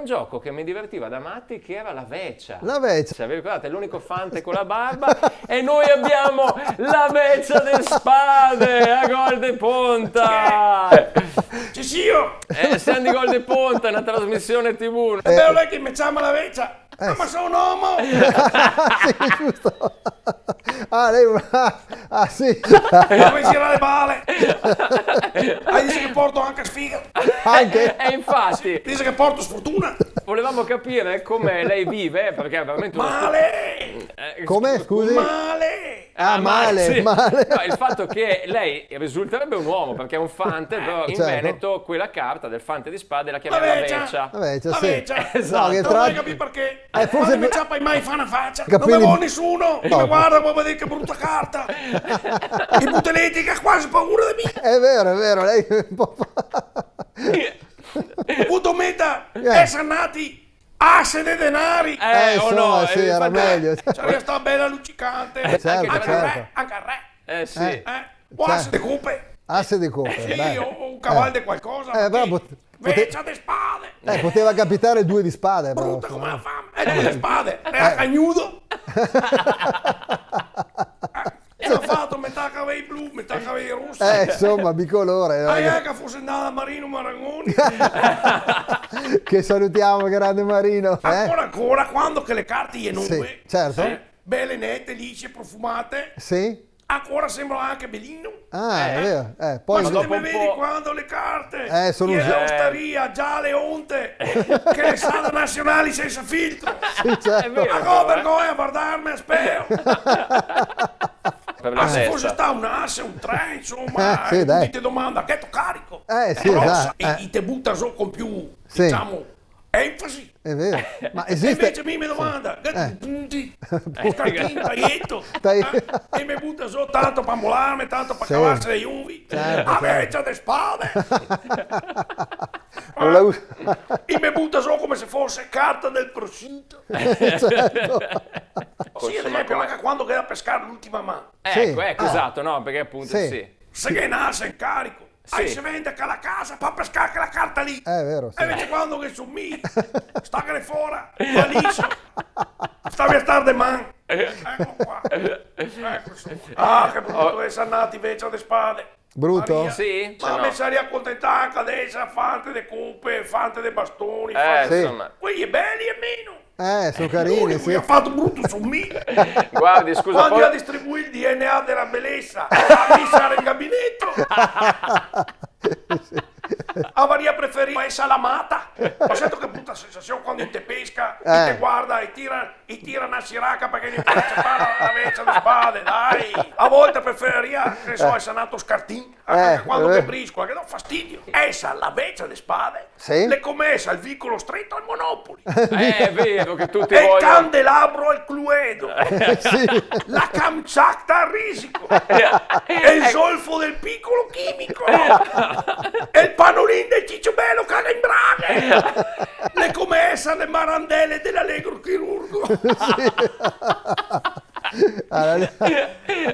un gioco che mi divertiva da matti, che era la veccia. La veccia. Cioè, vi ricordate? L'unico fante con la barba e noi abbiamo la veccia delle spade a Gol de Ponta. Ci sia io! Siamo di Gol de Ponta, una trasmissione TV. È bello lei che mi chiama la vecchia. Ma sono un uomo! Sì, giusto. Lei sì. Come gira le bale? Dice che porto anche sfiga. Anche? E infatti, Dice che porto sfortuna. volevamo capire come lei vive, perché è veramente una... Male! Come, scusi? Male! Male, sì. male. No, il fatto che lei risulterebbe un uomo, perché è un fante, però in certo. Veneto quella carta del fante di spade la chiamava veccia. La veccia, La sì. vecchia. Esatto. No, che Non tra... vuoi capire perché? forse Quando mi più- ciappa mai fa una faccia. Capelli- Non avevo nessuno. No. Mi guarda, può vedere che brutta carta. I buteletti che ha quasi paura di me. È vero, lei un po' Avuto meta essere nati asse dei denari. insomma, sì, era infatti- meglio. Cioè, sta bella luccicante. certo, anche certo. il re, anche il re. Sì. O asse di cupe. Asse di coppe. Sì, beh. o un cavallo di qualcosa. però perché vecchia di spade. Poteva capitare 2 di spade, però. Brutta come la fame. E due di spade. E a cagnudo. E ha fatto metà capelli blu, metà capelli rossi. Insomma, bicolore. Che fosse andato a Marino Marangoni. Che salutiamo, grande Marino. Ancora, quando che le carte gli nuove. Sì, certo. Belle, nette, lisce, profumate. Sì? Ancora sembra anche Belino. È vero. Ma Poi se dopo te un mi vedi po'- quando le carte sono e usate. l'osteria, già le onte, che le strade nazionali senza filtro. sì, certo. vero. Ma come vergogna a guardarmi a speo? Per la Se fosse testa. sta un asse, un tre, insomma, sì, dai. ti domanda, che to carico? Sì, grossa, esatto. e te butta su con più, Sì. diciamo, enfasi. È vero. Ma E esiste... invece mi domanda, che punti, taglietto, e mi butta su tanto per molarmi, tanto per Sì. cavarsi le uvi, Certo, a certo. vecchia di spade. Non la us- E mi butta su come se fosse carta del prosciutto. certo. Sì, ad esempio, anche quando che da pescare l'ultima mano. Ecco, Sì. esatto, no, perché appunto Sì. sì. Se che nasce in carico, Sì. si vende che la casa per pescare che la carta lì. È vero, E sì. invece quando che su me, sta che ne fuori, va liscio, stavi a stare de man. Ecco qua. Ecco su. Che brutto essere nati invece alle spade. Brutto? Maria. Sì? Ma Cioè, mi no. sarei accontentata anche adesso, fante de cupe, fante de bastoni, Sì. Insomma. quelli belli e meno. Sono carini, L'unico che sì. ha fatto brutto su me. Guardi, scusa, Quando io poi... distribuì il DNA della bellezza a missare in gabinetto. A Maria preferiva essere l'amata. Ho sentito che brutta sensazione quando te pesca, te guarda e tira una siraca perché gli piace fare la vecchia di spade, dai. A volte preferiva, che so, essere nato scartin, anche quando che briscola, che dà fastidio. Essa, la vecchia di spade, Sì. le commessa al vicolo stretto al Monopoli. È vero che tutti E il vogliono... candelabro al Cluedo. Sì. La Kamchatka al risico. E il zolfo del piccolo chimico. E il panolin del cicciobello caga in braghe. Le commesse alle marandelle dell'allegro chirurgo.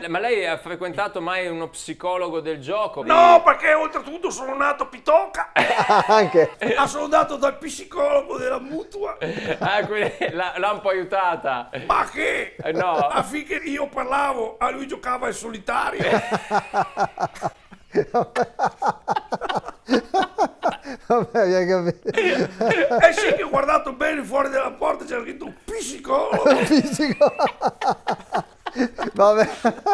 Ma lei ha frequentato mai uno psicologo del gioco? No, perché oltretutto sono nato pitoca. Anche. Sono andato dal psicologo della mutua. Quindi l'ha un po' aiutata. Ma che? No. Affinché io parlavo, a lui giocava il solitario. Vabbè, abbiamo capito. E sì che ho guardato bene fuori dalla porta, c'era scritto psicologo. Fisico. Vabbè.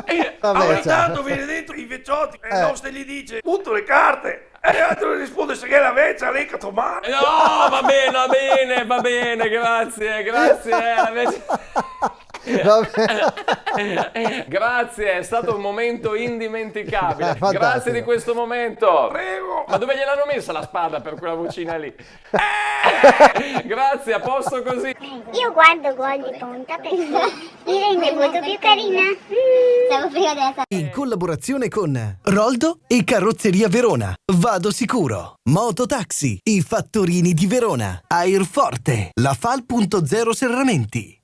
Ogni Vabbè, tanto viene dentro i vecchiotti e il nostro gli dice butto le carte e l'altro gli risponde se che è la vecchia lei che tomate. No, va bene, grazie. Vabbè. Grazie, è stato un momento indimenticabile. Fantastico. Grazie di questo momento. Prego. Ma dove gliel'hanno messa la spada per quella vocina lì? Grazie, a posto così. Io guardo Gol di Ponta perché mi rende molto più carina. Stavo prima della In collaborazione con Roldo e Carrozzeria Verona. Vado sicuro. Mototaxi, i fattorini di Verona. Airforte, la Fal.0 Serramenti.